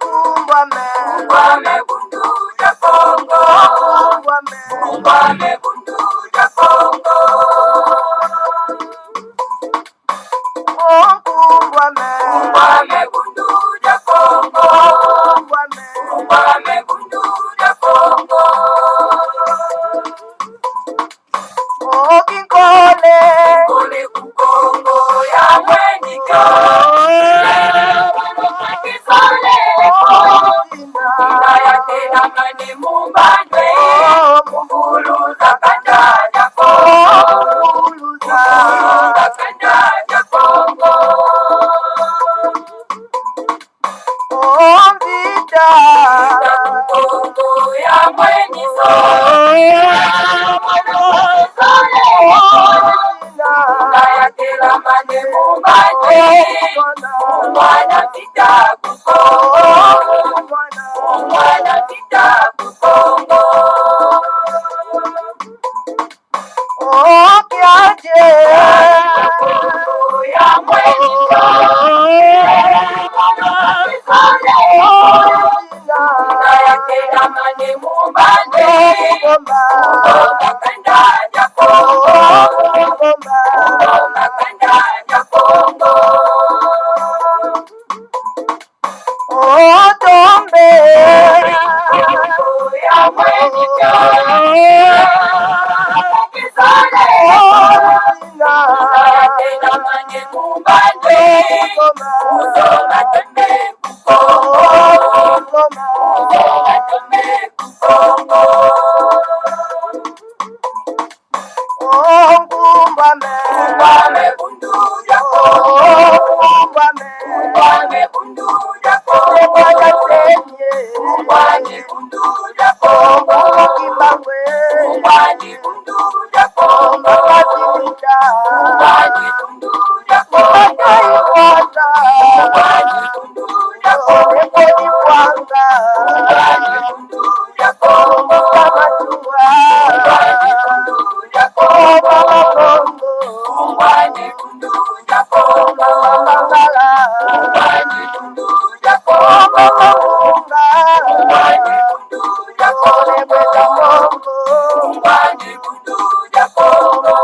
Kumbame bundu ya Kongo. Kumbame bundu ya Kongo. Kumbame bundu ya Kongo. Kumbame bundu ya Kongo. Kole kukongo ya mwenika. Ina ya tena mani mumbande. Munguluza kanda ya Kongo. Munguluza kanda ya Kongo. Ina kukongo ya mweniso. Nayatela mane mumbande. Mwana vita kukongo. Mwana vita kukongo. Kukongo ya mweniso. Nayatela mane mumbande. Mungomba kanda ya Kongo. Mungomba kanda ya Kongo. Kukongo ya mweniso. Nayatela mane mumbande. Mungomba tembe kukongo. Mungomba tembe kukongo. Kumbame bundu ya Kongo. Kumbame bundu ya Kongo. Kumbame bundu ya Kongo. Kumbame bundu ya Kongo. Kumbame bundu ya Kongo. Kumbame bundu ya Kongo. Kumbame bundu ya Kongo. Kumbame bundu ya Kongo. Kumbame bundu ya Kongo. Kumbame bundu ya Kongo. Kumbame bundu ya Kongo. Kumbame bundu ya Kongo.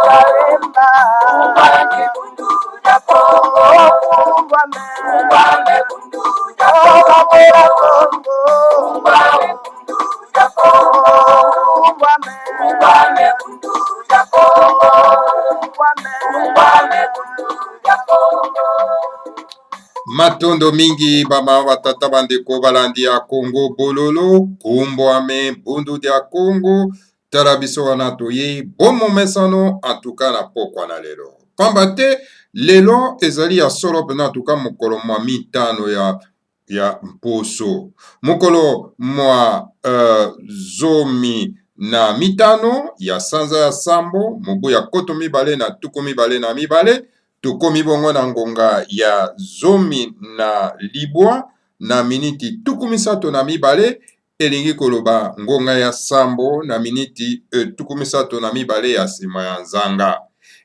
Kumbame bundu ya Kongo. Kumbame bundu ya Kongo. Kumbame bundu ya Kongo. Kumbame bundu ya Kongo. Kumbame bundu ya Kongo. Matondo mingi bama watata bandeko balandi ya Kongo bololo kumbwame bundu dia Kongo tarabiso wana toye bomo mesano antuka na pokwa na lelo pamba te lelo ezali ya solo pena antuka mokolo mwa mitano ya mposo mokolo mwa zomi na mitano ya sanza ya sambo mobu ya koto mibale na tuko mibale na mibale tukomi bongo na ngonga ya zomi na libwa na miniti tuku misato na mibale elingi koloba ngonga ya sambo na miniti tuku misato na mibale ya nsima ya nzanga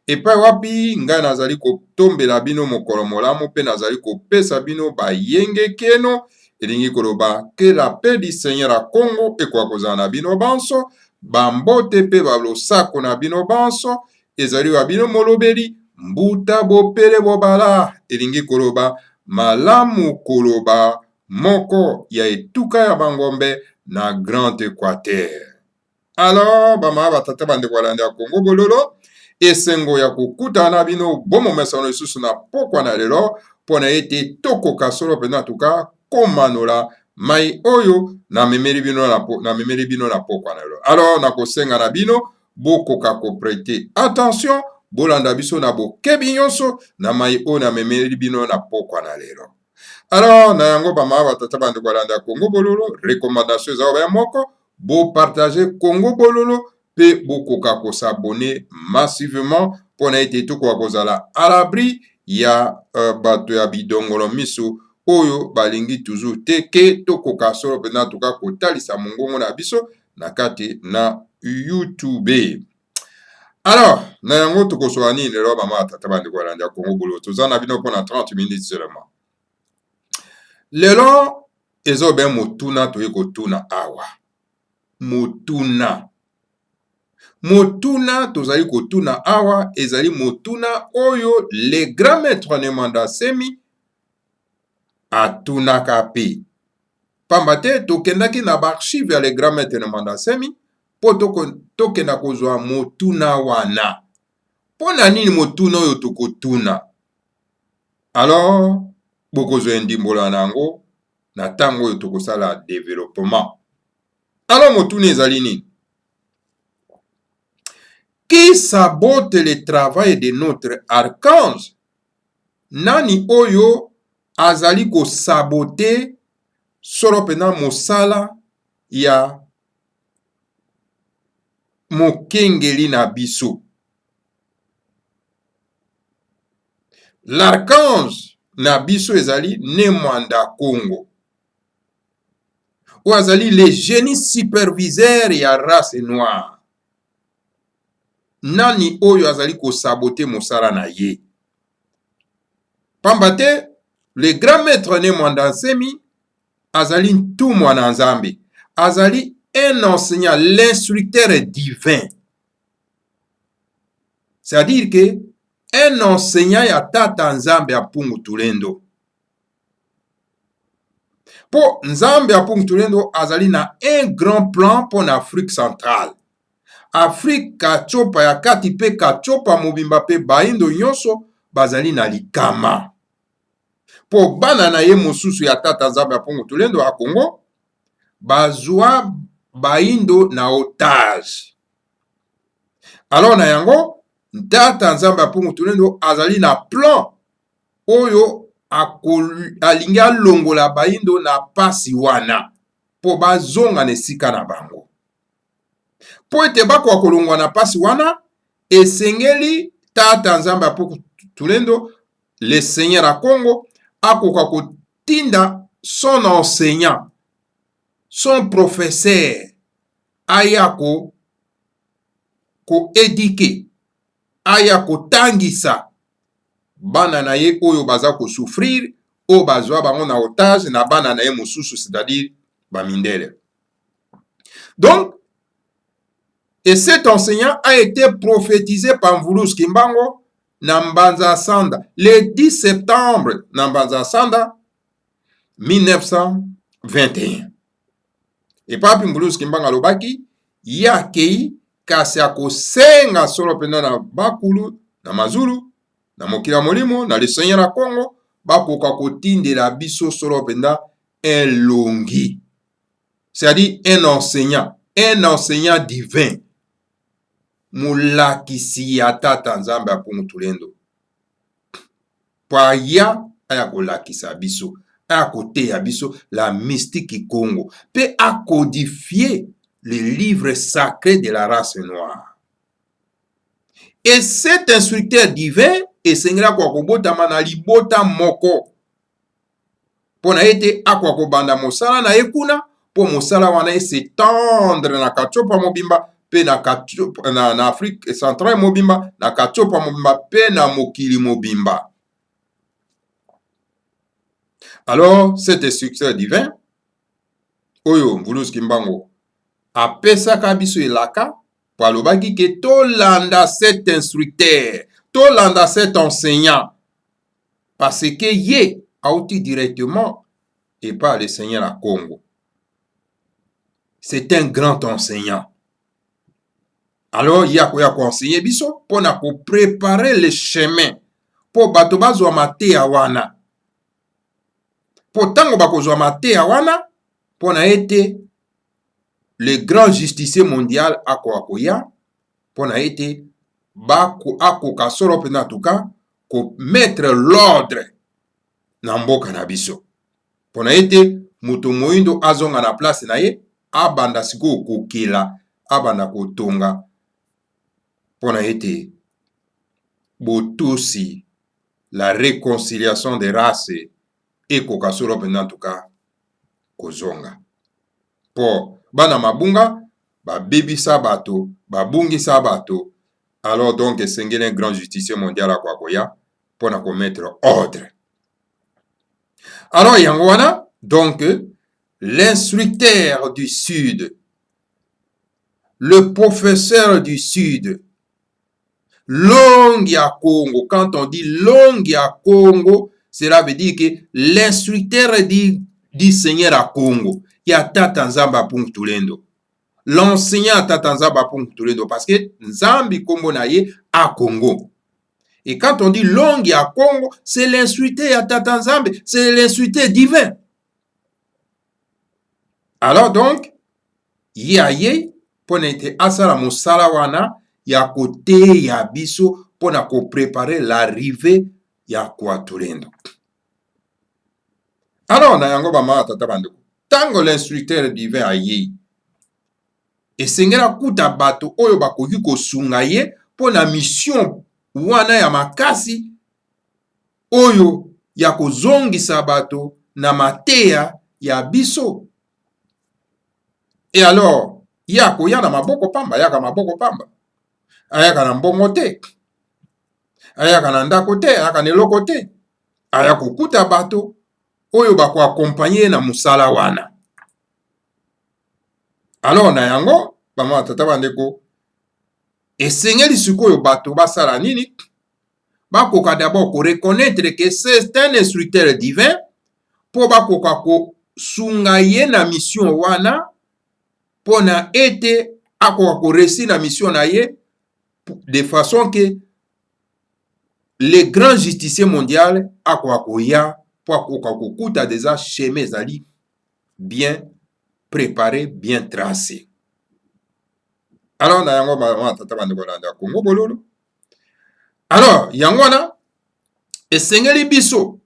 epai wapi ngai nazali kotombela bino mokolo molamu mpe nazali kopesa bino bayenge keno elingi koloba ke la paix du Seigneur a Congo ekoka kozala na bino banso bambote mpe balosako na bino banso ezali wa bino molobeli mbuta bopele bobala elingi koloba malamu koloba moko ya etuka ya bangombe na Grand Équateur. Alors bama batata bandeko balandi ya Kongo bololo esengo ya kokutana na bino bomo mesano lisusu na pokwa na lelo mpona ete tokoka solo mpena tuka komanola mai oyo namemeli bino na pokwa na lelo. Alors nakosenga na bino bokoka koprete attention bolanda biso na bokebi nyonso na mai oyo namemeli bino na pokwa na lelo. Alors na yango bama batata bandeko balandi ya Kongo bololo recommandation eza oyo moko bopartage Kongo bololo pe bokoka kosabone massivement mpona ete tokoka kozala à l'abri ya bato ya bidongolo miso oyo balingi toujours te ke tokoka solo mpena toka kotalisa mongongo na biso na kati na YouTube. Alors na yango tokosola nini lelo bama batata bandeko balandi ya Kongo bololo toza na bino mpona 30 minutes seulement. Lelo ezobe motuna toye kotuna awa. Motuna tozali kotuna awa ezali motuna oyo le grand maître Nemwanda Semi atunaka pe. Pamba te tokendaki na archive ya le grand maître Nemwanda Semi po tokenda kozwa motuna wana. Pona nini motuna oyo tokotuna? Alors bokozwa ndimbola nango na tango oyo tokosala développement. Alors motuna ezali nini? Qui sabote le travail de notre archange? Nani oyo azali ko sabote solo pena mosala ya mokengeli na biso. L'archange na biso ezali Nemwanda Congo. Ou azali le génie superviseur ya race noire. Nani oyo azali ko sabote mosala na ye? Pamba te le grand maître Nemwanda Semi azali ntumwa na Nzambe. Azali un enseignant, l'instructeur divin. C'est-à-dire que un enseignant ya tata Nzambe ya Pungu Tulendo. Po Nzambe ya Pungu Tulendo azali na un grand plan pour l'Afrique centrale. Afrique kachopa ya kati pe kachopa mobimba pe baindo nyonso bazali na likama. Po bana na ye mosusu ya tata Nzambe ya Pungu Tulendo ya Congo bazwa baindo na otage. Alors na yango tata Nzambe ya Pungu Tulendo azali na plan oyo alingi alongola baindo na pasi wana po bazonga na esika na bango. Po ete bako kolongwa na pasi wana esengeli tata Nzambe ya Pungu Tulendo le seigneur à Congo akoka kotinda son enseignant, son professeur aya ko éduquer, aya kotangisa bana na ye oyo baza ko souffrir o bazwa bango na otage na bana na ye mosusu, c'est-à-dire bamindele. Donc, et cet enseignant a été prophétisé par Mvulus Kimbango na Mbanza Sanda le 10 septembre na Mbanza Sanda 1921. Et papi Mvulus Kimbango alobaki yakei kasi akosenga solo pena na bakulu na mazulu na mokila molimo na le seigneur à Congo bakoka kotindela biso solo penda elongi, c'est-à-dire un enseignant divin, mulakisi ya tata Nzambe ya Pungu Tulendo po aya kolakisa biso, aya koteya biso la mystique Congo pe a codifier le livre sacré de la race noire. Et cet instructeur divin esengela kwa kobotama na libota moko pona ete akwa kobanda mosala na ekuna po mosala wana s'étendre na kachopa mobimba pe na kachopa na Afrique centrale mobimba na kachopa mobimba pe na mokili mobimba. Alors cet instructeur divin oyo Mvulus Kimbango apesaka biso elaka po alobaki ke tolanda cet instructeur, tolanda cet enseignant, parce que ye auti directement et pas le Seigneur à Congo. C'est un grand enseignant. Alors il y a quoi enseigner biso pour na ko préparer le chemin pour bato bazwa mateya wana. Pour tango bakozwa mateya wana pour na ete le grand justicier mondial akoya pour na ete bako akoka solo pena tuka ko mettre l'ordre na mboka na biso. Pour na ete muto moindo azonga na place na ye abanda siko kokela abanda kotonga pour na ete botosi la réconciliation des races et koka solo pena tuka kozonga. Pour bana mabunga babebisa bato babungisa bato, alors donc esengeli un grand justicier mondial akwakoya pour na commettre ordre. Alors yango wana donc l'instructeur du Sud, le professeur du Sud, langue ya Congo. Quand on dit langue ya Congo, cela veut dire que l'instructeur du Seigneur à Congo, ya Tata Nzamba Pung Tulendo. L'enseignant à Tata Nzamba Pung Tulendo, parce que Nzambi Kombo na ye à Congo. Et quand on dit langue à Congo, c'est l'instructeur à Tata Nzambe, c'est l'instructeur divin. Alors donc, yaye pona ete asala mosala wana ya kote ya biso pona ko préparer l'arrivée ya kwa Tulendo. Alors na yango ba mama tata bandeko, tango l'instructeur divin aye esengela kuta bato oyo bakoki kosunga ye pona mission wana ya makasi oyo ya kozongisa bato na mateya ya biso. Et alors, yako ya na maboko pamba, yaka maboko pamba. Ayaka na mbongo te. Ayaka na ndako te, ayaka na eloko te. Ayaka kukuta bato oyo bako accompagner na musala wana. Alors na yango, bama tata bandeko, esengeli sikoyo bato basala nini? Bakoka d'abord ko reconnaître que c'est un instructeur divin po bakoka ko sunga ye na mission wana pona ete akoka ko réussir na mission na ye de façon que le grand justicier mondial akoka koya po akoka kokuta déjà chemin ezali bien préparé, bien tracé. Alors na yango ba tata bandeko na Congo bololo. Alors yango wana esengeli biso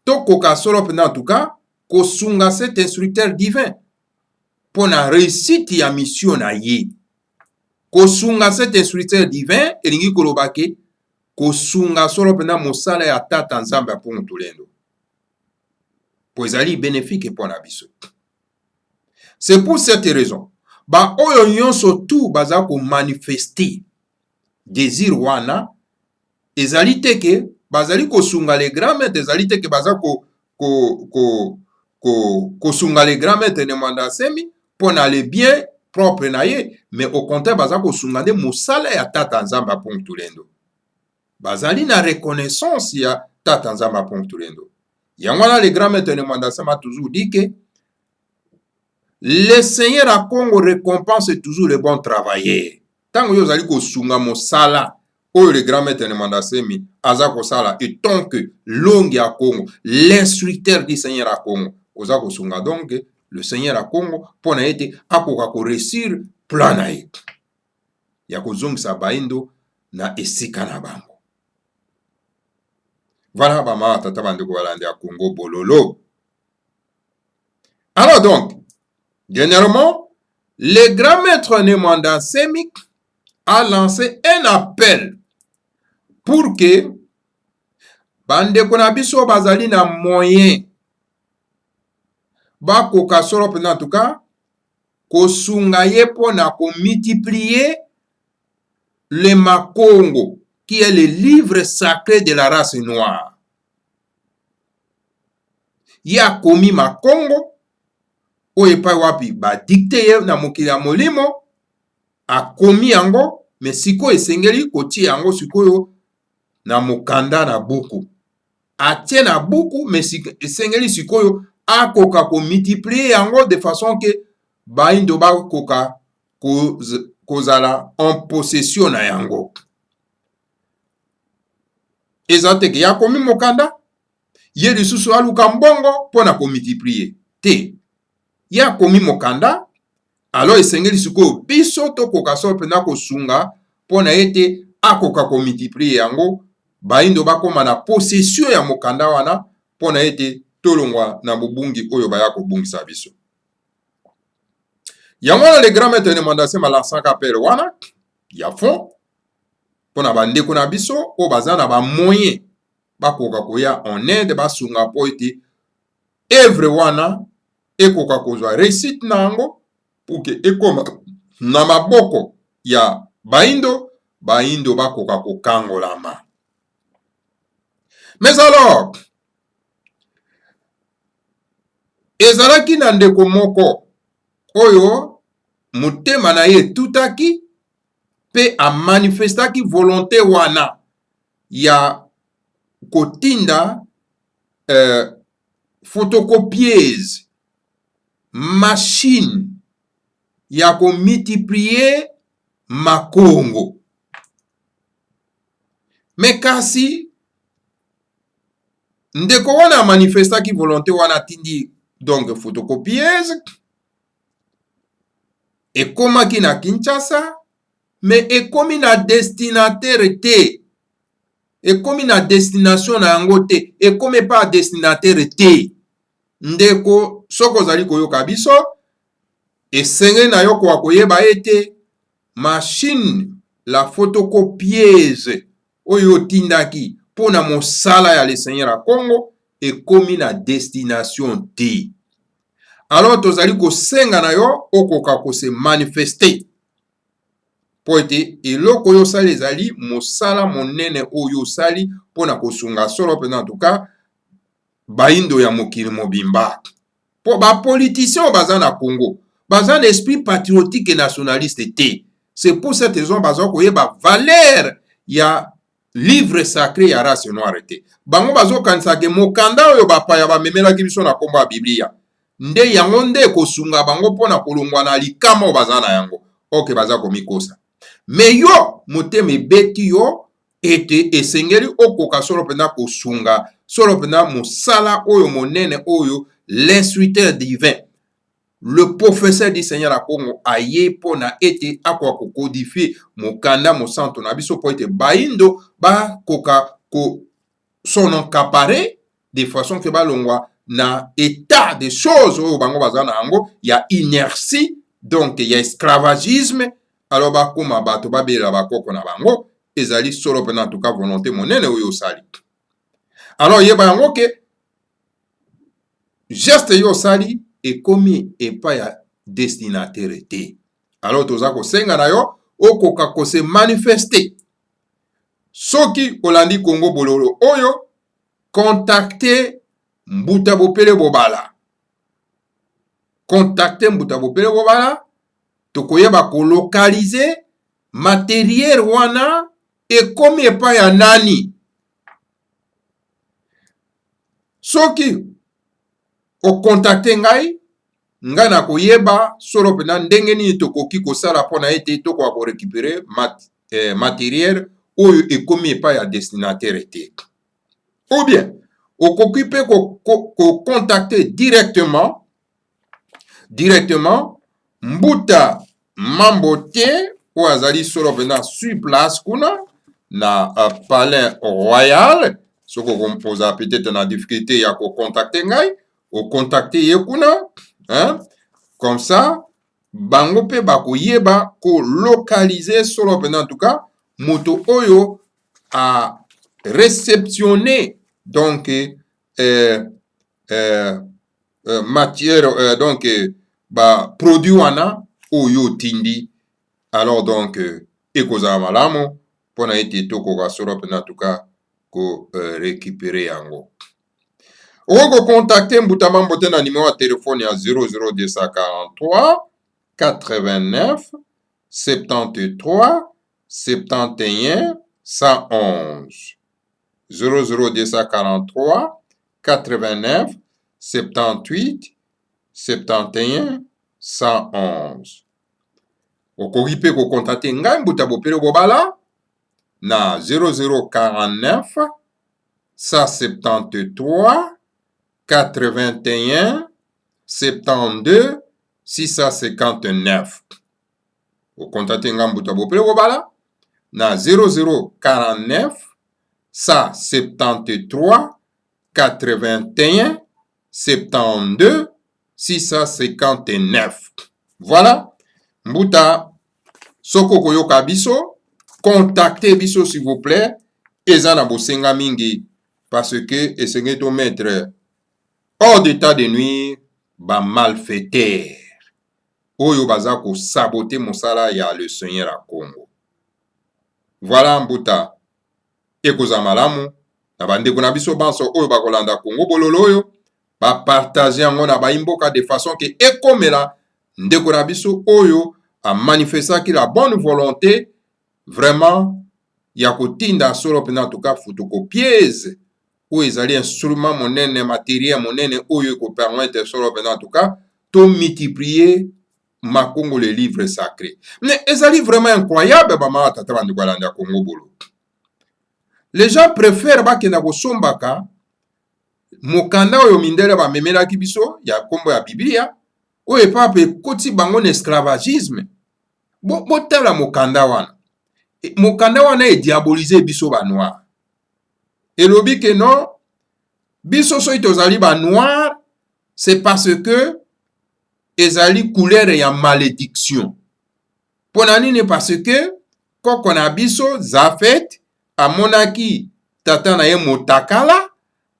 tokoka solo pena en tout cas kosunga cet instructeur divin pona réussite ya mission na ye. Kosunga cet instructeur divin elingi koloba ke kosunga solo pena mosala ya Tata Nzambe Pung Tulendo po ezali bénéfique pona biso. C'est pour cette raison ba oyo nyonso tu baza ko manifester désir wana ezali te ke bazali kosunga les grands maîtres, ezali te ke baza kosunga les grands maîtres ne mwanda semi pona le bien propre na ye, mais au contraire baza kosunga nde mosala ya Tata Nzambe Pung Tulendo. Bazali na reconnaissance ya Tata Nzambe Pung Tulendo. Yango wana les grands maîtres ne mwanda semi a toujours dit que le Seigneur à Congo récompense toujours les bons travailleurs. Tango yo zali kosunga mosala oyo le grand maître ne mwanda semi aza kosala et tant que longue à Congo, l'instructeur du Seigneur à Congo oza kosunga donc le Seigneur à Congo pona ete akoka ko réussir plan na ye ya kozongisa baindo na esika na bango. Voilà bama tata bandeko balandi ya Congo bololo. Alors donc, dernièrement, le grand maître Nemwanda Semi a lancé un appel pour que bandeko na biso bazali na moyen bakoka solo pena en tout cas kosunga ye pona ko multiplier le Makongo qui est le livre sacré de la race noire. Ya komi Makongo oyo epai wapi ba dicté ye na mokili ya molimo akomi yango, mais sikoyo esengeli kotia yango sikoyo na mokanda na buku. Atie na buku, mais esengeli sikoyo akoka ko multiplier yango de façon que baindo bakoka kozala en possession na yango. Eza te ke ya komi mokanda ye lisusu aluka mbongo pona ko multiplier te. Ya komi mokanda, alors esengeli sikoyo biso tokoka so pena kosunga pona ete akoka ko multiplier yango baindo bakoma na possession ya mokanda wana pona ete tolongwa na bobungi oyo baya kobungisa biso. Yango wana le grand maître ne mwanda sema lansaka appel wana ya fond pona bandeko na biso o baza na ba moyen bakoka koya en aide basunga po ete œuvre wana ekoka kozwa réussite nango pour que ekoma na maboko ya baindo bakoka kokangolama. Mais alors ezalaki na ndeko moko oyo motema na ye etutaki mpe amanifestaki volonté wana ya kotinda photocopieuse, machine ya komultiplie makongo. Me kasi ndeko wana amanifestaki volonté wana atindi donc photocopieuse, ekomaki na Kinshasa, me ekomi na destinataire te, ekomi na destination na yango te, ekomi pa destinataire te. Ndeko soko ozali koyoka biso, esengeli na yo koyeba ete machine la photocopieuse oyo otindaki mpona mosala ya le Seigneur ya Congo ekomi na destination te. Alors tozali kosenga na yo okoka kose manifeste po ete eloko oyo osali ezali mosala monene oyo osali mpona kosunga solo mpenza antuka baindo ya mokili mobimba. Po bapolitisien baza na Congo baza na esprit patriotique et nationaliste te. C'est pour cette raison baza koyeba valeur ya livre sacré ya race noire te. Bango bazokanisaka mokanda oyo bapaya bamemelaki biso na kombo ya Biblia nde yango nde kosunga bango mpona kolongwa na likama baza na yango. Ok, baza komikosa. Me yo motema ebeti yo ete esengeli okoka solo mpenza kosunga solo mpenza mosala oyo monene oyo l'instructeur divin, le professeur du Seigneur à Congo aye pona ete akwa ko codifier mokanda mosanto na biso po ete baindo ba koka ko son encapare de façon que balongwa na état de choses oyo bango bazana yango ya inertie, donc ya esclavagisme. Alors bakoma bato babela bakoko na bango ezali solo pena en tout cas volonté monene oyo sali. Alors yeba yango ke geste yo sali ekomi epa ya destinataire te. Alors toza kosenga na yo okoka kose manifester. Soki olandi Congo bololo oyo, contacter Mbuta Bopele Bobala. Contacter Mbuta Bopele Bobala, tokoyeba ko localiser matériel wana ekomi epa ya nani. Soki o contacter ngai na koyeba solo pena ndenge nini tokoki kosala pona ete tokoka ko récupérer matériel oyo ekomi epa ya destinataire te. Ou bien okoki pe ko contacter directement Mbuta Mambote ou azali solo pena sur place kuna na palais royal. Soko oza peut-être na difficulté ya ko contacter ngai, o contacter ye kuna, hein? Comme ça bango pe bakoyeba ko localiser solo pena en tout cas moto oyo a réceptionné donc matière donc produit wana oyo tindi. Alors donc ekozala malamu pona ete tokoka solo pena en tout cas ko récupérer yango. Oko contacter Mbuta Mambote na numéro de téléphone ya 00243 89 73 71 111. 00243 89 78 71 111. Okoki pe ko contacter ngai Mbuta Bopele Bobala na 0049 173 81 72 659. Au contacter ngai Mbuta Bopele Bobala na 0049 173 81 72 659. Voilà. Mbuta soko koyoka biso, contactez biso s'il vous plaît. Eza na bosenga mingi parce que esengeli to mettre hors d'état de nuire ba malfaiteur oyo baza ko saboter mosala ya le Seigneur à Congo. Voilà Mbuta ekoza malamu na bandeko na biso banso oyo bakolanda Congo bololo oyo bapartage yango na baimboka de façon ke ekomela ndeko na biso oyo amanifestaki la bonne volonté vraiment ya kotinda solo mpena en tout cas photocopieuse oyo ezali instrument monene matériel monene oyo ekopermettre solo mpena en tout cas to multiplier makongo le livre sacré. Mais ezali vraiment incroyable bama tata bandeko balanda Congo bolo. Les gens préfèrent bakenda kosombaka mokanda oyo mindele bamemelaki biso ya kombo ya Biblia oyo epa pe koti bango na esclavagisme. Botala mokanda wana. Mokanda wana ediabolize biso ba noir. Elobi ke non, biso soki tozali ba noir, c'est parce que ezali couleur ya malédiction. Pona nini parce que koko na biso Zafet amonaki tata na ye motakala,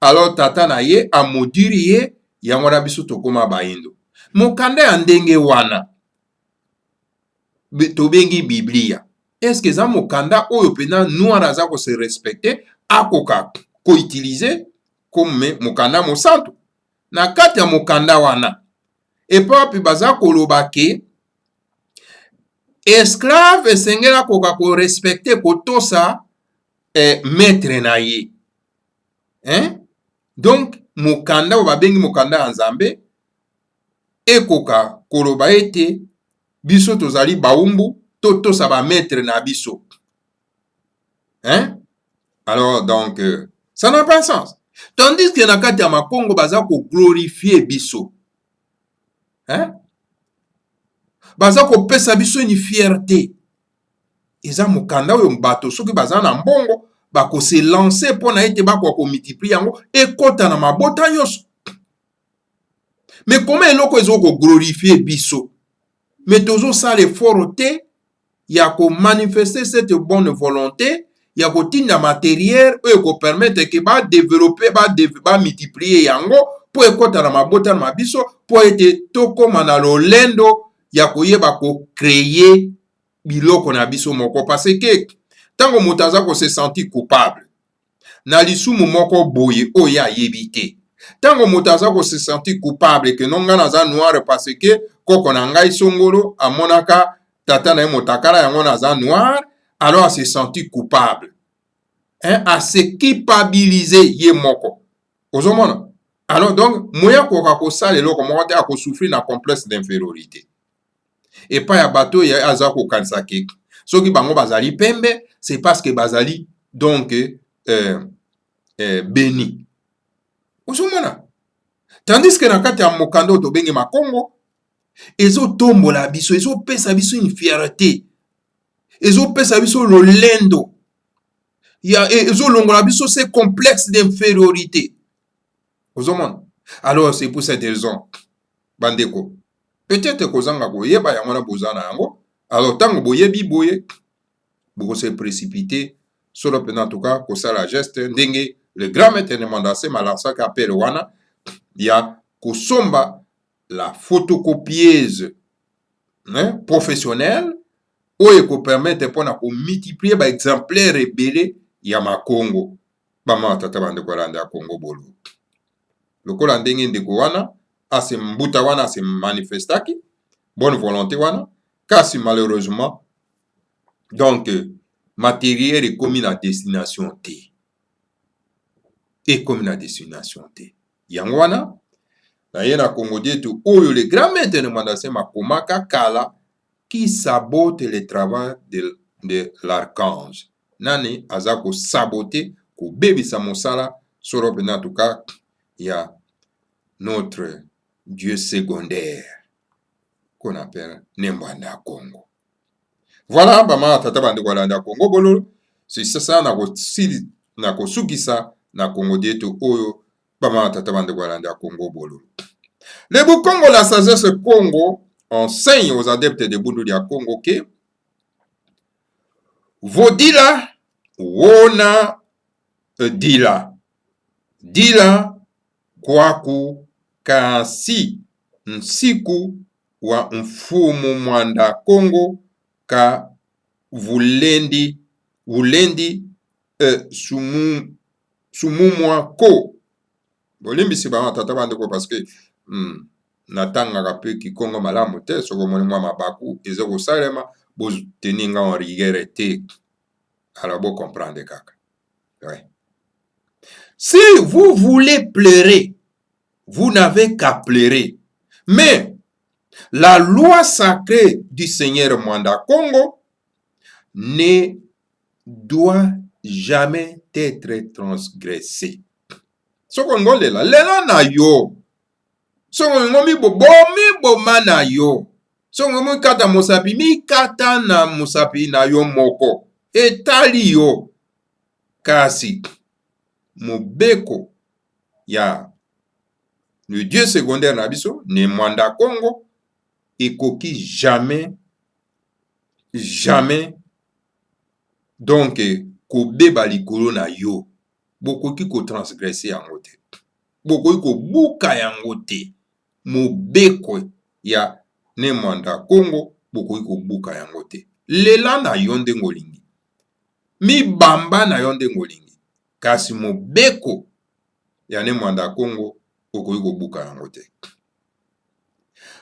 alors tata na ye amodiri ye yango na biso tokoma baindo. Mokanda ya ndenge wana tobengi Biblia. Est-ce que za mokanda oyo pena noir aza ko se respecter akoka ko utiliser comme mokanda mosantu? Na kati ya mokanda wana epapi baza koloba ke esclave esengela koka ko respecter kotosa maître na ye. Donc mokanda oyo babengi mokanda ya Nzambe ekoka koloba ete biso tozali baumbu totosa ba maître na biso. Alors donc ça n'a pas de sens. Tandis que na kati ya makongo baza ko glorifier biso. Baza ko pesa biso une fierté. Eza mokanda oyo mbato soki baza na mbongo bako se lancer pona ete bako ko multiplier yango ekota na mabota nyonso. Mais comment eloko ezo ko glorifier biso? Mais tozo sala effort te ya ko manifester cette bonne volonté, ya ko tinda matériel oyo ko permettre ke ba développer ba multiplier yango po ekota na mabota na biso po ete tokoma na lolendo ya koyeba ko créer biloko na biso moko parce que tango moto aza ko se sentir coupable na lisumu moko boye oyo ayebi te. Tango moto aza ko se sentir coupable que non nga naza noir parce que koko na ngai songolo amonaka tata na ye motakala yango naza noir, alors se sentir coupable. A se culpabiliser ye moko. Ozomona? Alors donc moya koka ko sala eloko moko te ako souffrir na complexe d'infériorité. Et pas ya bato ya aza ko kanisa ke soki bango bazali pembe, c'est parce que bazali donc béni. Ozomona? Tandis que na kati ya mokando to benge makongo ezo tombola biso, ezo pesa biso une fierté. Ezo pesa biso lolendo. Ezo longola biso ce complexe d'infériorité. Ozomona? Alors c'est pour cette raison bandeko. Peut-être kozanga koyeba yango na bozana yango. Alors tango boyebi boye boko se précipiter solo pena en tout cas kosala geste ndenge le grand maître de Mandase malansaka apele wana ya kosomba la photocopieuse professionnelle oyo ko permettre pona ko multiplier ba exemplaire ebele ya makongo bama tata bandeko landa ya Congo bolo lokola ndenge ndeko wana ase mbuta wana ase manifestaki bonne volonté wana kasi malheureusement donc matériel ekomi na destination te ekomi na destination te yango wana na ye na Congo dietu oyo le grand maître de Mandase makomaka kala qui sabote le travail de l'archange. Nani aza ko saboter ko bebisa mosala solo pena en tout cas ya notre Dieu secondaire qu'on appelle Nembanda Congo. Voilà bama tata bandeko balanda Congo bololo c'est ça na ko sukisa na Congo dietu oyo bama tata bandeko balanda Congo bololo. Le Congo la sagesse Congo enseigne aux adeptes de Bundu dia Congo que vodila wona dila kwaku kasi nsiku wa mfumu mwanda Congo ka vulendi sumumwa ko bolimbisi bango tata bandeko parce que natangaka mpe kikongo malamu te soki omoni mwa mabaku eza kosalema boteni nga en rigueur te alors bocomprendre kaka. Ouais. Si vous voulez pleurer, vous n'avez qu'à pleurer. Mais la loi sacrée du Seigneur Mwanda Congo ne doit jamais être transgressée. Sokongo lela na yo. Sokongo mi boma na yo. Sokongo mi kata musapi mi kata na musapi na yo moko. Etali yo. Kasi mobeko ya le dieu secondaire na biso ne Mwanda Congo ekoki jamais donc kobeba likolo na yo, bokoki kotransgresse yango te, bokoki kobuka yango te. Mobeko ya ne Mwanda Congo bokoki kobuka yango te. Lela na yo ndenge olingi, mibamba na yo ndenge olingi, kasi mobeko ya ne Mwanda Congo bokoki kobuka yango te.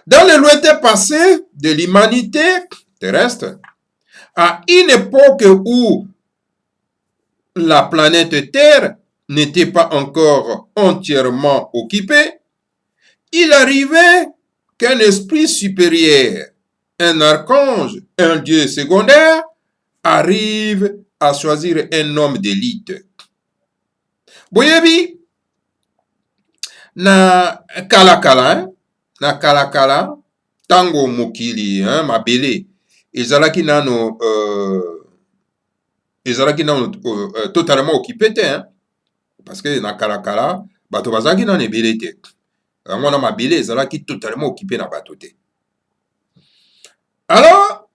Dans le lointain passé de l'humanité terrestre, à une époque où la planète Terre n'était pas encore entièrement occupée, il arrivait qu'un esprit supérieur, un archange, un dieu secondaire, arrive à choisir un homme d'élite. Boyebi, na kalakala, tango mokili, mabele, ezalaki nano totalement occupé te, parce que na kalakala bato bazalaki nano ebele te, yango na mabele ezalaki totalement occupé na bato te. Alors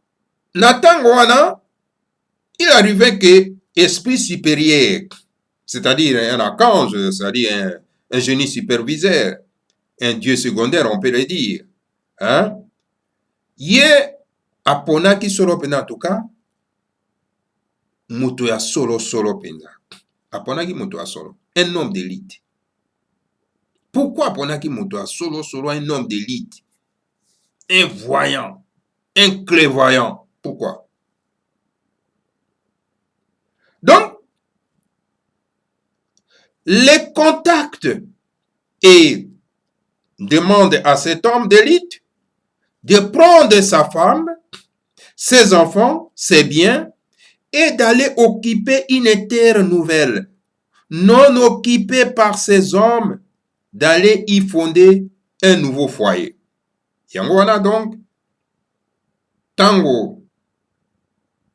na tango wana il arrivait que esprit supérieur, c'est-à-dire un archange, c'est-à-dire un génie superviseur, un dieu secondaire, on peut le dire, ye aponaki solo pena, en tout cas muto ya solo penza, aponaki muto ya solo, un homme d'élite. Pourquoi aponaki muto ya solo un homme d'élite, un voyant, un clairvoyant? Pourquoi? Donc les contacts et demande à cet homme d'élite de prendre sa femme, ses enfants, ses biens et d'aller occuper une terre nouvelle, non occupée par ces hommes, d'aller y fonder un nouveau foyer. Yango wana donc, tango,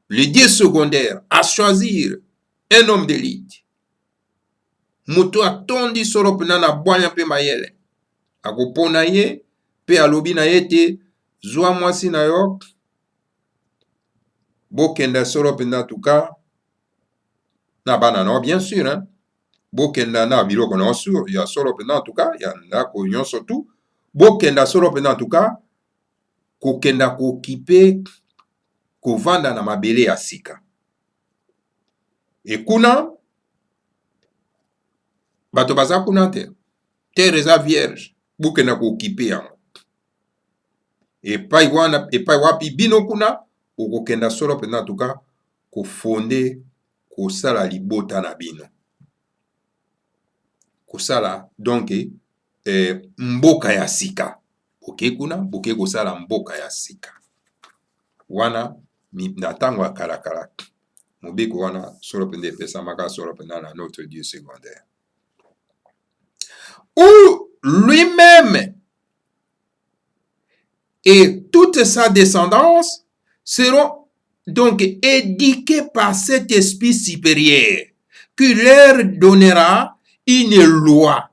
le dieu secondaire à choisir un homme d'élite, muto atondi solo pena na bwanya pe mayele, akopona ye pe alobi na ye te zwa mwasi na yo bokenda solo pena tuka na bana no, bien sûr, bokenda na biloko na osu ya solo pena tuka ya ndako nyonso tu, bokenda solo pena tuka kokenda kokipe kovanda na mabele ya sika. Ekuna bato baza kuna te, terre eza vierge, bokenda kokipe yango. Epai wapi bino kuna okokenda solo pena tuka kofonde kosala libota na bino, kosala donc mboka ya sika. Oke kuna boke kosala mboka ya sika wana na tango ya kalakala, mobeko wana solo pena epesamaka solo pena na notre dieu secondaire, où lui-même et toute sa descendance seront donc éduqués par cet esprit supérieur qui leur donnera une loi,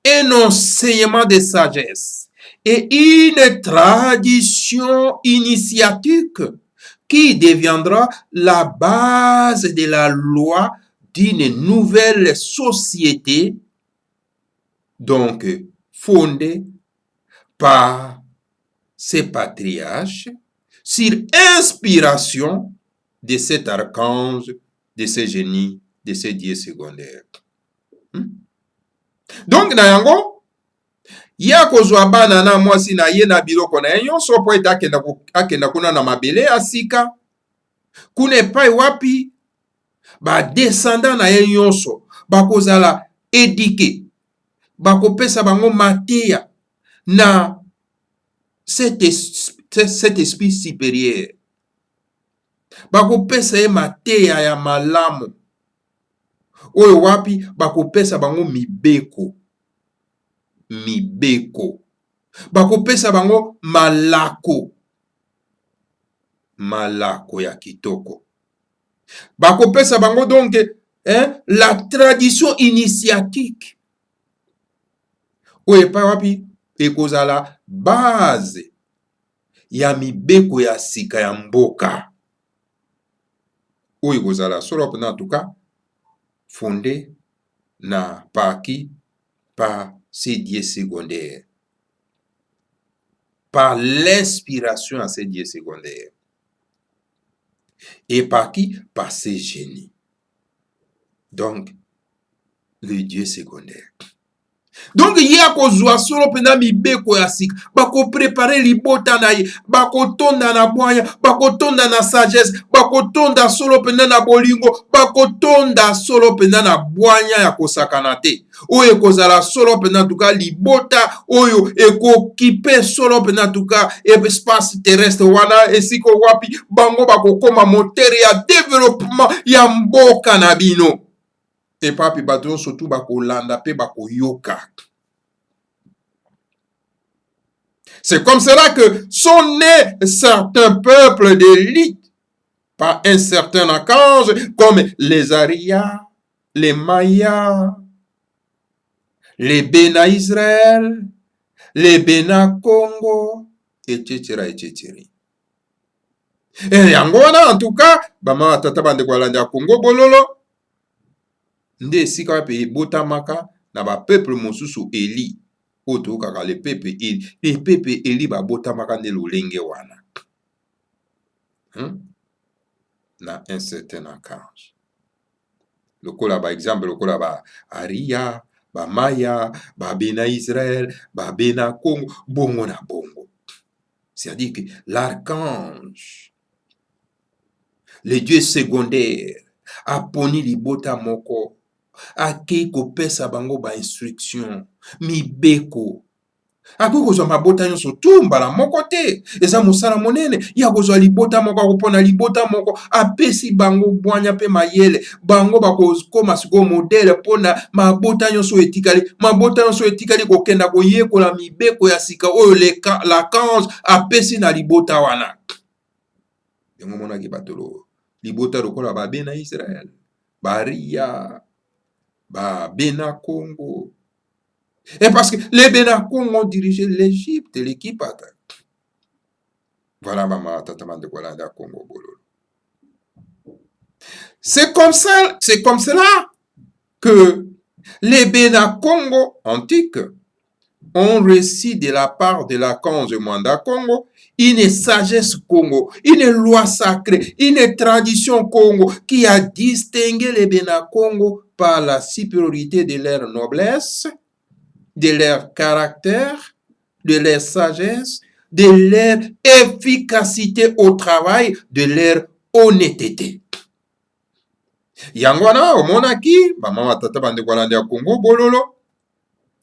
un enseignement de sagesse et une tradition initiatique qui deviendra la base de la loi d'une nouvelle société, donc fondée par ces patriarches sur inspiration de cet archange, de ce génie, de ce dieu secondaire. Donc na yango ya kozwa bana na mwasi na ye na biloko na ye nyonso po ete akenda kuna na mabele ya sika kuna epai wapi badescendant na ye nyonso bakozala éduqué, bakopesa bango mateya na cet esprit supérieur, bakopesa ye mateya ya malamu oyo wapi bakopesa bango mibeko, bakopesa bango malako ya kitoko, bakopesa bango donc la tradition initiatique oyo epai wapi ekozala base ya mibeko ya sika ya mboka oyo ekozala solo mpena en tout cas fondé na paki par ces dieux secondaires, par l'inspiration à ces dieux secondaires. Et par qui? Par ces génies. Donc, le dieu secondaire. Donc, ya kozwa solo pena mibeko ya sika, bako prepare libota na ye, bako tonda na bwanya, bako tonda na sagesse, bako tonda solo pena na bolingo, bako tonda solo pena na bwanya ya kosakana te. Oyo ekozala solo pena tuka libota, oyo ekokipe solo pena tuka espace terrestre wana esiko wapi, bango bako koma motere ya développement ya mboka na bino. Et papi bato surtout bako landa pe bako yoka. C'est comme cela que sont nés certains peuples d'élite par un certain archange comme les Arias, les Mayas, les Béna Israël, les Béna Congo, etc. etc. Et yango wana en tout cas bama tata bande kwa landa Congo bololo nde esika wapi ebotamaka na ba peuple mosusu eli oto kaka le peuple eli babotamaka nde lolenge wana na un certain archange lokola ba exemple lokola ba Aria, ba Maya, ba Béna Israël, ba Béna Congo, bongo na bongo. C'est-à-dire que l'archange, le dieu secondaire, aponi libota moko, akei kopesa bango ba instruction, mibeko. Akoki kozwa mabota nyonso tu mbala moko te, eza mosala monene ya kozwa libota moko akopona libota moko apesi bango bwanya pe mayele bango bakokoma sikoyo modele mpona mabota nyonso etikali kokenda koyekola mibeko ya sika oyo l'archange apesi na libota wana. Yango monaki batolo libota lokola babena Israël, baria, babena Congo. Et parce que les Bénacons ont dirigé l'Égypte, l'équipe attaque. Voilà maman tataman de Kolanda Congo Bololo. C'est comme cela que les Bénacongo antiques ont reçu de la part de l'archange Mwanda Congo une sagesse Congo, une loi sacrée, une tradition Congo qui a distingué les Bénacongo par la supériorité de leur noblesse, de leur caractère, de leur sagesse, de leur efficacité au travail, de leur honnêteté. Yangwana omonaki mama tata bande kwa landa Congo bololo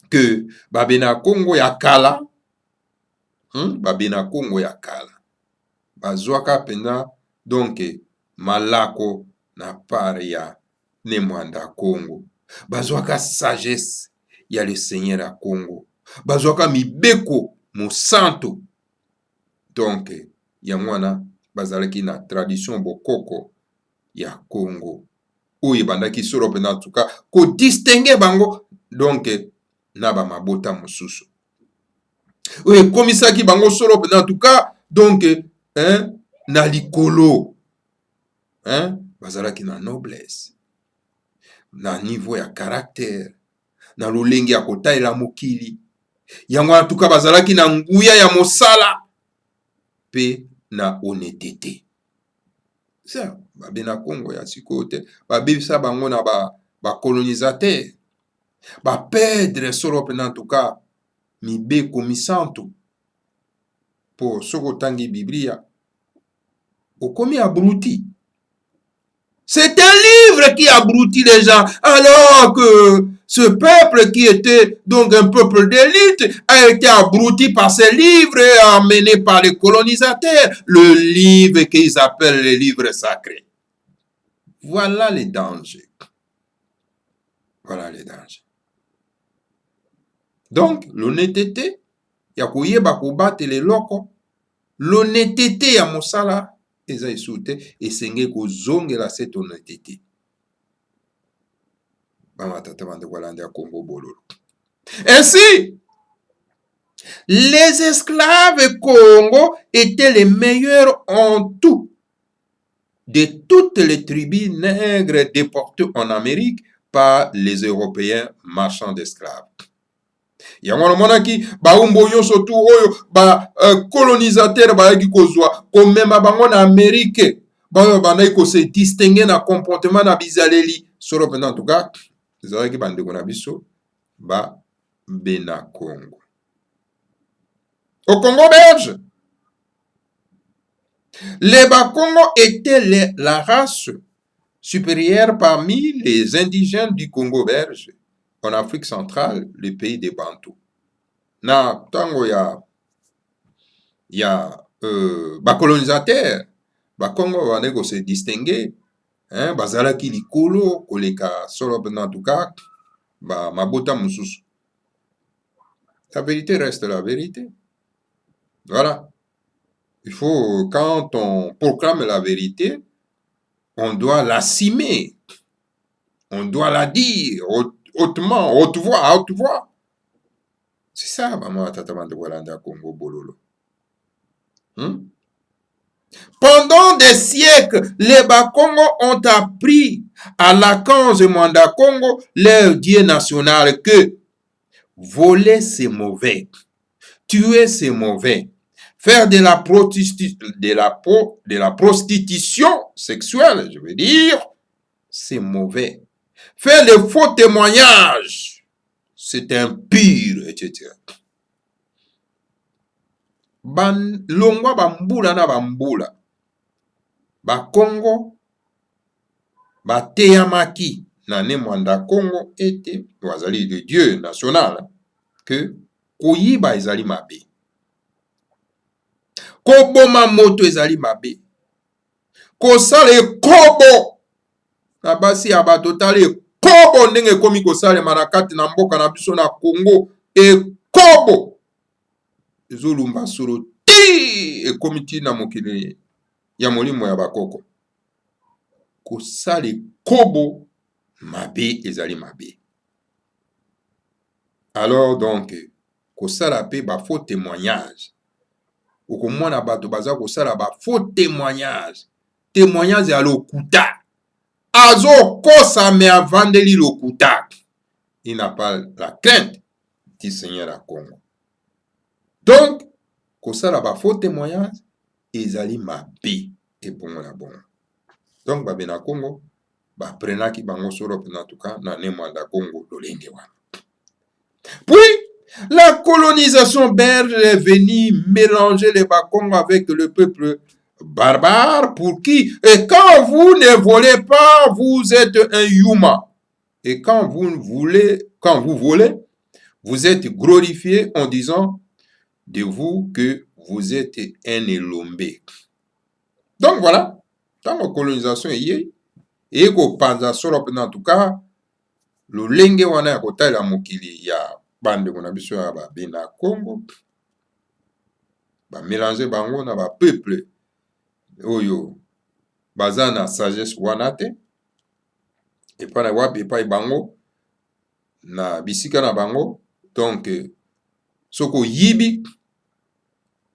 que babena Congo ya kala babena Congo ya kala bazwaka pena donc malako na pare ya ne Mwanda Congo bazwaka sagesse ya le Seigneur à Congo bazwaka mibeko mosanto donc yangwana bazalaki na tradition bokoko ya Congo oyo bandaki solo pena en tout cas ko distinguer bango donc na ba mabota mosusu oyo komisaki bango solo pena en tout cas donc na likolo bazalaki na noblesse na niveau ya caractère na lolenge ya kotaela mokili yango en tout cas bazalaki na nguya ya mosala pe na honnêteté. Ça babena Congo ya sikoyo te babebisa bango na ba colonisateur bapedre solo mpena en tout cas mibeko misantu mpo soki otangi biblia okomi abruti. C'est un livre qui abrutit les gens, alors que ce peuple qui était donc un peuple d'élite a été abruti par ces livres et amené par les colonisateurs, le livre qu'ils appellent les livres sacrés. Voilà les dangers. Voilà les dangers. Donc, l'honnêteté, ya koyeba kobatela eloko, l'honnêteté ya mosala eza esu te, esengeli kozongela cette honnêteté. Ainsi, les esclaves Congo étaient les meilleurs en tout de toutes les tribus nègres déportées en Amérique par les Européens marchands d'esclaves. Yango namonaki baumbo nyonso tu oyo ba colonisateur bayaki kozwa komema bango na Amérique, bayo bandaki kose distinguer na comportement na bizaleli solo pendant en tout cas ezalaki bandeko na biso ba bena Congo. Au Congo belge, les Bakongo étaient la race supérieure parmi les indigènes du Congo belge en Afrique centrale, le pays des Bantous. Na tango ya bacolonisateur Bakongo bandeki kose distinguer, bazalaki likolo koleka solo pendant en tout cas ba mabota mususu. La vérité reste la vérité. Voilà. Il faut, quand on proclame la vérité, on doit l'assumer. On doit la dire hautement, haute voix. C'est ça, maman, tata, Congo Bololo. Pendant des siècles, les Bakongo ont appris à Lakanze Mwanda Congo, leur dieu national, que voler c'est mauvais, tuer c'est mauvais, faire de la prostitution sexuelle, je veux dire, c'est mauvais. Faire de faux témoignages, c'est impur, etc. Longwa bambula na bambula, Bakongo, bateyamaki na ne Mwanda Congo ete wazali de Dieu national, que koyiba ezali mabe. Koboma moto ezali mabe. Kosala ekobo na basi ya bato tala ekobo ndenge ekomi kosalema na kati na mboka na biso na Congo, ekobo ezolumba solo ti ekomi ti na mokili ya molimo ya bakoko. Kosala ekobo mabe ezali mabe. Alors donc kosala pe ba faux témoignage. Okomona bato baza kosala ba faux témoignage. Témoignage ya lokuta. Azo kosa me avandeli lokuta. Il n'a pas la crainte du Seigneur à Congo. Donc, kosala ba faux témoignage ezali mabe et bon la bon. Donc ba bena Congo ba prenaki bango solo en tout cas na ne Mwanda Congo lolenge wana. Puis, la colonisation belge est venue mélanger les Bakongo avec le peuple barbare pour qui, et quand vous ne volez pas, vous êtes un Yuma. Et quand vous volez, vous êtes glorifié en disant de vous que vous êtes un Elombe. Donc voilà, dans la colonisation, et qu'au panza solo en tout cas, le lenge wana ya kotala mokili ya bande kona biso ya ba bena Congo ba mélanger bango na ba peuple oyo baza na sagesse wana te et pa na wapi pa bango na bisika na bango. Donc soko yibi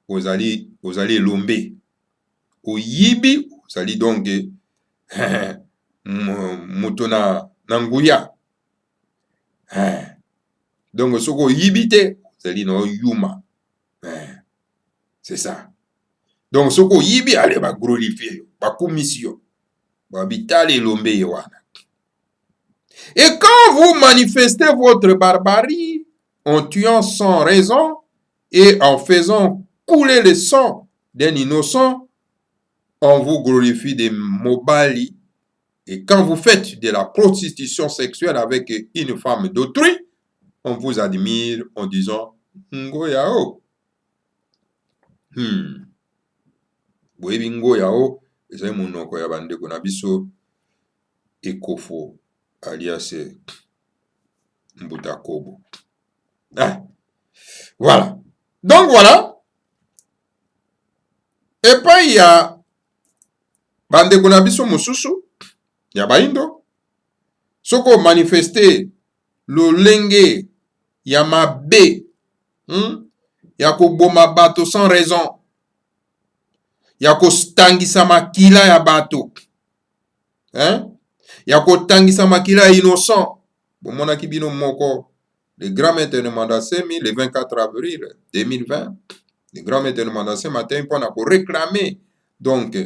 ozali elombe, oyibi ozali donc moto na nguya. Donc soko yibite c'est no yuma. C'est ça. Donc soko yibi ale ba glorifier ba commission ba bitale lombe wana. Et quand vous manifestez votre barbarie en tuant sans raison et en faisant couler le sang d'un innocent, on vous glorifie des mobali. Et quand vous faites de la prostitution sexuelle avec une femme d'autrui, on vous admire en disant Ngoyao. Boyebi Ngoyao, ezali monoko ya bandeko na biso Ekofo alias Mbutakobo. Ah, voilà. Donc voilà. Et puis il y a bandeko na biso mosusu ya baindo soko manifester lolenge ya mabe ya koboma bato sans raison ya kostangisa makila ya bato ya kotangisa makila ya innocent. Bomonaki bino moko le grand maître Mandasemi le 24 avril 2020, le grand maître Mandasemi matin mpona ko réclamer donc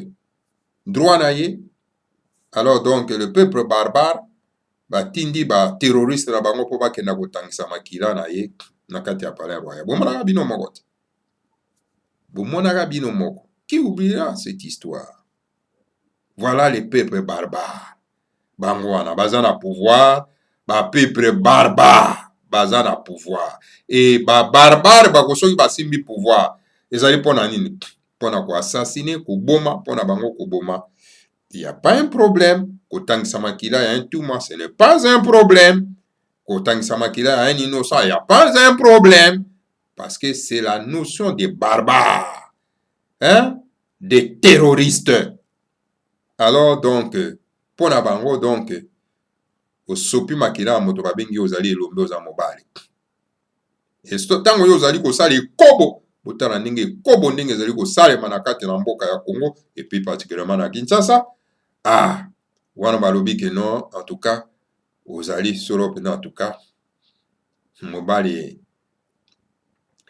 droit na ye. Alors donc le peuple barbare batindi ba terroriste na bango po bakenda kotangisa makila na ye na kati ya palais royal. Bomonaka bino moko te. Bomonaka bino moko. Qui oubliera cette histoire? Voilà les peuples barbares. Bango wana baza na pouvoir, ba peuple barbare baza na pouvoir. Et ba barbare bakosoki basimbi pouvoir. Ezali pona nini? Pona ko assassiner, ko boma, pona bango ko boma. Il n'y a pas un problème. Kotangisa makila ya un touma, ce n'est pas un problème. Kotangisa makila ya un innocent, il n'y a pas un problème. Parce que c'est la notion des barbares. Des terroristes. Alors donc, pour na bango donc, osopi makila moto babengi ozali elombe oza mobali. Et tango yo ozali kosala ekobo, botala ndenge ekobo ndenge ezali kosalema na kati na mboka ya Congo et puis particulièrement na Kinshasa. Ah, wana balobi que non, en tout cas, ozali solo pena en tout cas, mobali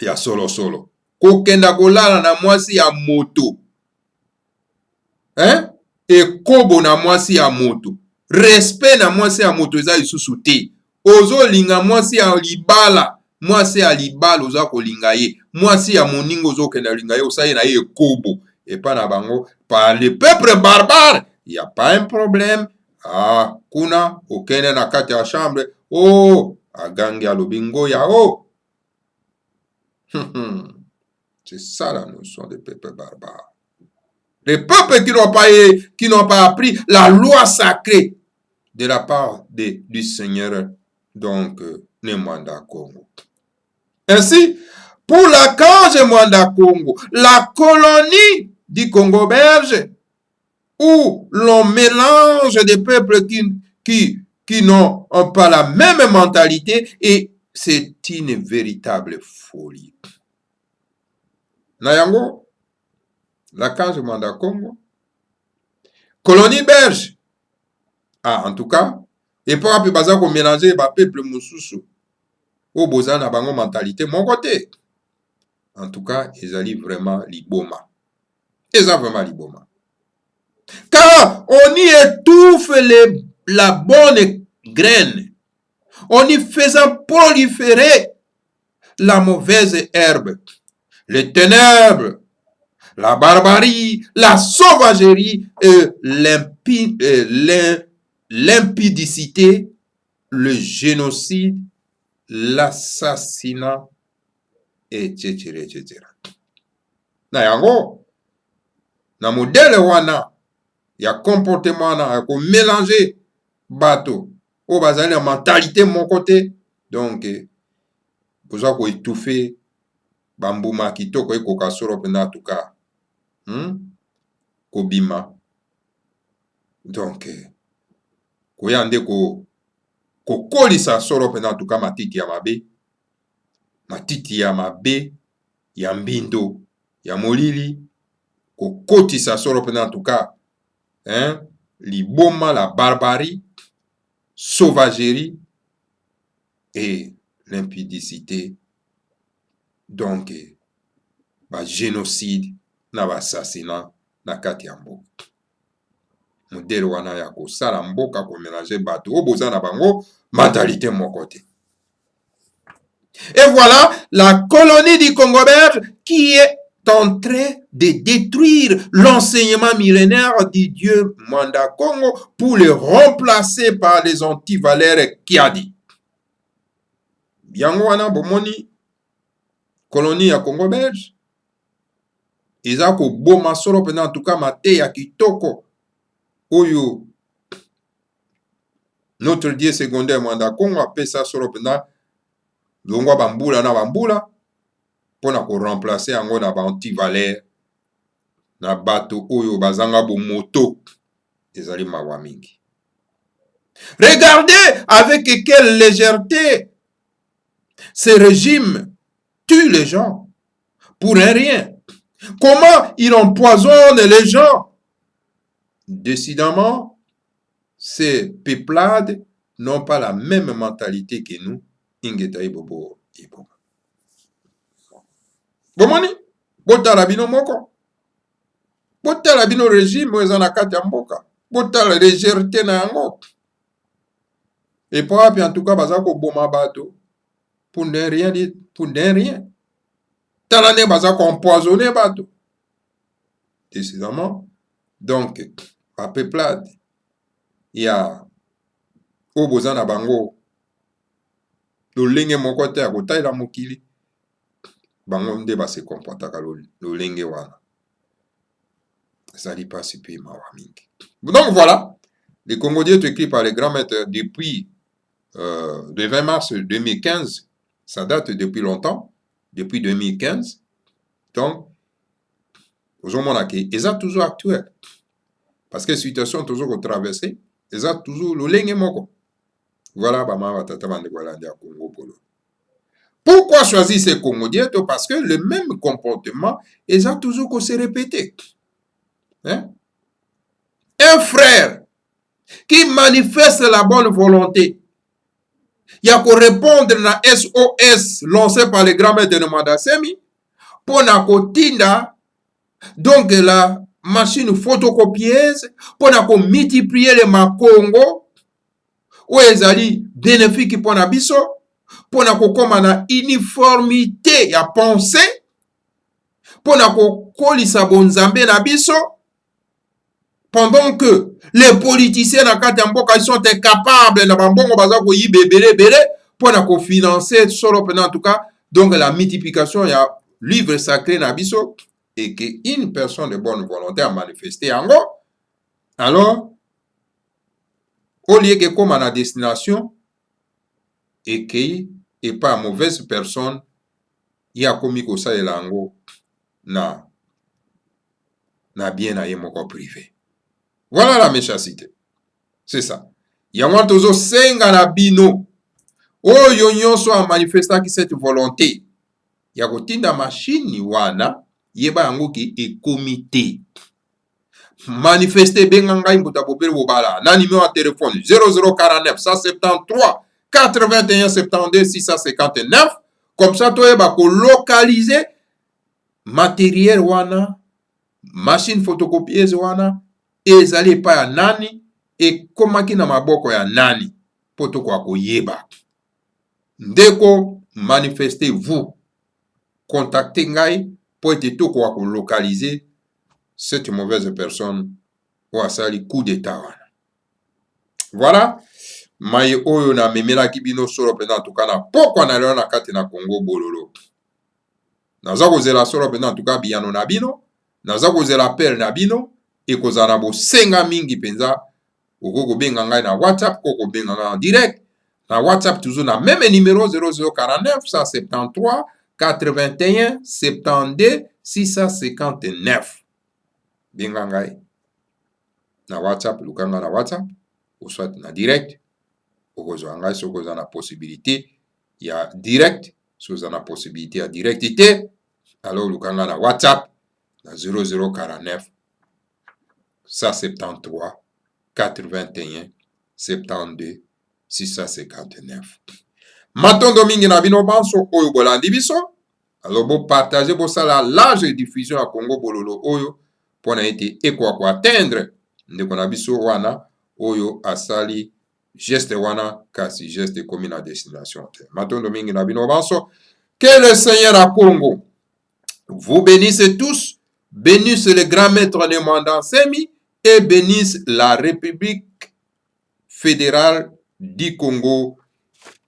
ya solo solo. Kokenda kolala na mwasi ya moto. Ekobo na mwasi ya moto. Respect na mwasi ya moto eza lisusu te. Ozo linga mwasi ya libala. Mwasi ya libala oza kolinga ye. Mwasi ya moningo ozo kenda linga ye osaye na ye ekobo. Et pas na bango. Par le peuple barbare. Il n'y a pas un problème. Ah, kuna, okene na kati ya chambre. Oh, agangi alobingo ya oh. C'est ça la notion de peuple barbare. Les peuples qui n'ont pas appris la loi sacrée de la part du Seigneur, donc, Nemwanda Congo. Ainsi, pour l'archange Mwanda Congo, la colonie du Congo belge, où l'on mélange des peuples qui n'ont pas la même mentalité, et c'est une véritable folie. Nayango, l'archange Mwanda Congo, colonie belge. Ah, en tout cas, et pour appuyer baza ko mélanger ba peuple mususu o boza na bango mentalité mon côté. En tout cas, ezali vraiment liboma. Eza vraiment liboma. Car on y étouffe la bonne graine. On y faisant proliférer la mauvaise herbe. Les ténèbres, la barbarie, la sauvagerie et l'impudicité, le génocide, l'assassinat, etc., etc. Na yango, na modèle wana, ya comportement wana, ya ko mélanger bato, o bazali na mentalité mon côté, donc, boza ko étouffer, bambuma kitoko ekoka soro pena tuka, kobima. Donc, koya nde kokolisa soro pena tuka matiti ya mabe, matiti ya mabe, ya mbindo, ya molili, kokotisa soro pena tuka, liboma, la barbarie, sauvagerie et l'impudicité. Donc, ba génocide, na ba assassinat, na kati ya mboka. modele wana ya kosala mboka komélanger bato oyo boza na bango mentalité moko te. Et voilà la colonie du Congo belge qui est en train de détruire l'enseignement millénaire du dieu Mwanda Congo pour le remplacer par les antivaleurs Kiadi. Yango wana bomoni colonie ya Congo belge eza koboma solo pena en tout cas mate ya kitoko oyo notre dieu secondaire Mwanda Congo apesa solo pena longwa bambula na bambula pona ko remplacer yango na ba antivaleur na bato oyo bazanga bomoto ezali mawa mingi. Regardez avec quelle légèreté ce régime tue les gens pour un rien. Comment il empoisonne les gens. Décidément, ces peuplades n'ont pas la même mentalité que nous. Ingeta ibobo ibobo. Bomoni, botala bino moko. Botala bino régime oyo na kati ya mboka. Botala légèreté na yango. Et puis en tout cas baza ko boma bato pour ne rien dire, pour ne rien. Talane baza ko empoisonner bato. Décidément, donc à peuplade il y a oboza na bango lolenge moko te ya kotalela mokili bango nde base comportaka lolenge wana ezali pasi pe mawa mingi. Donc voilà, les Congolais écrit par les grands maîtres depuis le 20 mars 2015, ça date depuis longtemps, depuis 2015. Donc aujourd'hui ils sont toujours actuels parce que la situation est toujours traversée, ils sont toujours lolenge moko. Voilà, pourquoi choisir ces Congolais? Parce que le même comportement, ils ont toujours que se répéter. Hein? Un frère qui manifeste la bonne volonté, il y a qu'à répondre à SOS lancé par les grands maîtres de Mandasemi pour na kotinda donc la machine photocopieuse pour na ko multiplier les makongo ou ezali bénéfique pour na biso pour na kokoma na uniformité ya pensée pour na kokolisa bonzambe na biso pendant que les politiciens na kati ya mboka ils sont incapables na bambongo baza ko yibebele bele pour na ko financer solo en tout cas donc la multiplication ya livre sacré na biso et que une personne de bonne volonté a manifesté yango alors au lieu que comme à la destination et que et pas mauvaise personne il y a commis ko ça elango na bien na yemoko privé. Voilà la méchanceté. C'est ça. Yango tozo senga na bino oyo nyonso a manifestaki cette volonté ya kotinda machine wana yeba yango ki e comité manifester bengangai mbuta bobele bobala na numéro de téléphone 0049 173 81 72 659 comme ça toyeba ko localiser matériel wana machine photocopieuse wana ezali pa ya nani e komaki na maboko ya nani poto kwa koyeba ndeko manifestez-vous contactez ngai pour être tout kwa ko localiser cette mauvaise personne ou asali coup d'état wana. Voilà mai oyo na memelaki bino solo pena tuka na pokwa na lelo na kati na Congo bololo naza kozela solo pena tuka biyano na bino naza kozela pere na bino ekozala bosenga mingi penza oko kobenga ngai na WhatsApp koko benga ngai en direct na WhatsApp toujours na même numéro 0049 173 81 72 659 benga ngai na WhatsApp lukanga na WhatsApp ou soit na direct okozwa ngai sokoza na possibilité ya direct sokoza na possibilité ya directité alors lukanga na WhatsApp na 0049 173 81 72 659. Matondo mingi na bino banso oyo bolandi biso alors bo partager bo sala large diffusion à Congo bololo oyo pona ete ekwa ko atteindre ndeko na biso wana oyo asali geste wana kasi geste ekomi na destination te. Matondo mingi na bino banso. Que le Seigneur à Congo vous bénisse tous, bénisse le grand maître de Mandansemi et bénisse la République fédérale du Congo,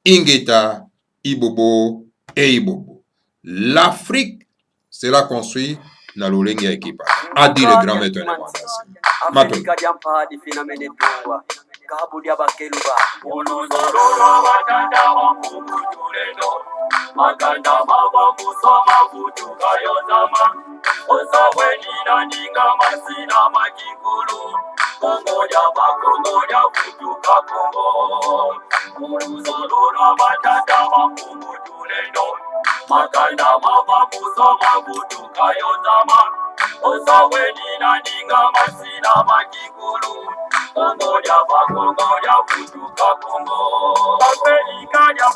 Ingeta, Ibobo et Ibobo. L'Afrique sera construite dans l'olenge ya ekipa. A dit le grand maître de Mandansemi. Afrika jampa di finamene tuwa kabu dia bakeluba Uluzororo watanda wa Mungu tuleno Makanda mava musoma kutuka yozama Osaweni na ninga masina makikulu Kongo ya kutuka Kongo Uluzororo watanda wa Mungu tuleno Makanda mava musoma kutuka yozama Osaweni na ninga masina makikulu Kongo ya kutuka Kongo Afrika ya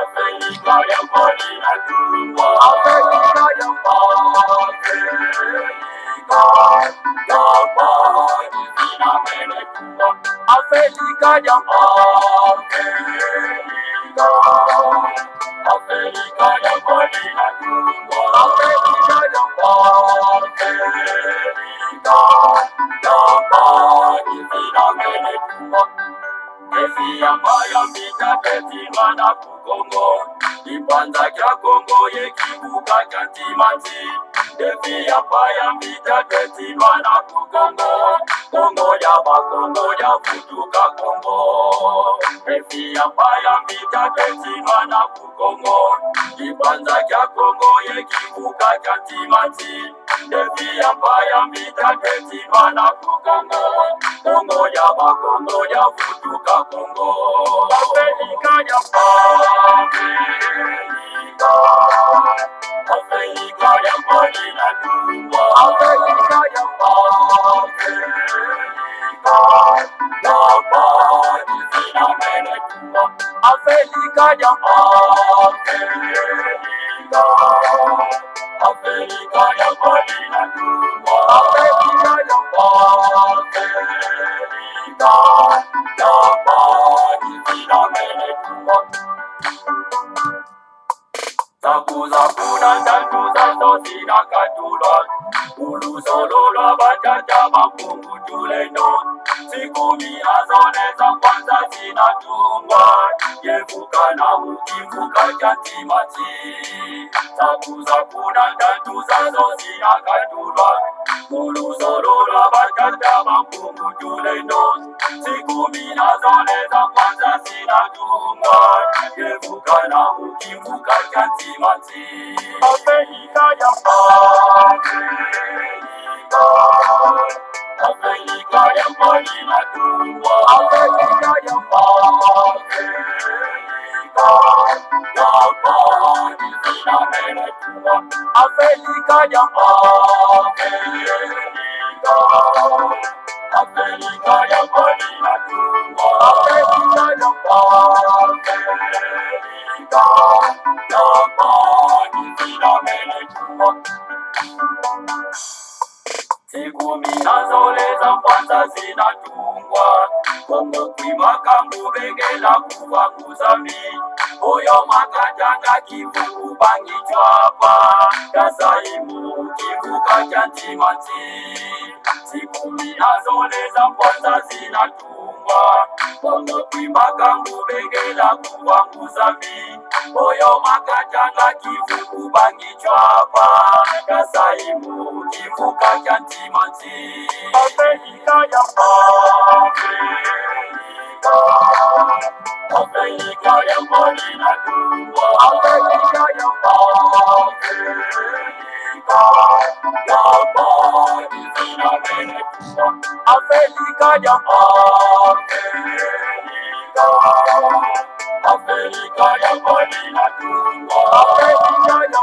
Afrika ya polina tumbo Afrika ya Afrika ya Afrika ya polina tumbo Afrika ya Efia mbaya mbita petima na kukongo Ipanza kya Kongo yekibuka kya timanti Efia mbaya mbita petima na kukongo Kongo ya futuka Kongo Efia mbaya mbita petima na kukongo Ipanza kya Kongo yekibuka kya timanti Efia mbaya mbita petima na kukongo Kongo ya futuka Kongo Afrika ya Afrika ya polina tumbo Afrika ya Afrika ya Afrika ya polina tumbo Afrika ya Zakuna ndanduza zozina katulwa Ulusololwa batata mapungu tuleno Sikumi azoneza kwanza zinatungwa Yevuka na ukivuka chantimati Zakuna ndanduza zozina katulwa Ulusololwa batata mapungu tuleno Sikumi azoneza kwanza zinatungwa Yevuka na ukivuka chantimati Afrika ya Afrika ya polina tumbo Afrika ya Afrika ya Afrika ya polina tumbo Afrika ya Sikumi nazoleza kwanza zinatungwa Kongo kwimaka mubengela kuva kuzambi Oyo makajanga kivuku bangi chwapa Kasaimu kivuka chantimanti Sikumi nazoleza kwanza zinatungwa Kongo kwimaka mubengela kuva kuzambi Oyo makajanga kivuku bangi chwapa Kasaimu kivuka chantimanti Afrika ya Afrika ya polina tumbo Afrika ya Afrika ya Afrika ya polina tumbo Afrika ya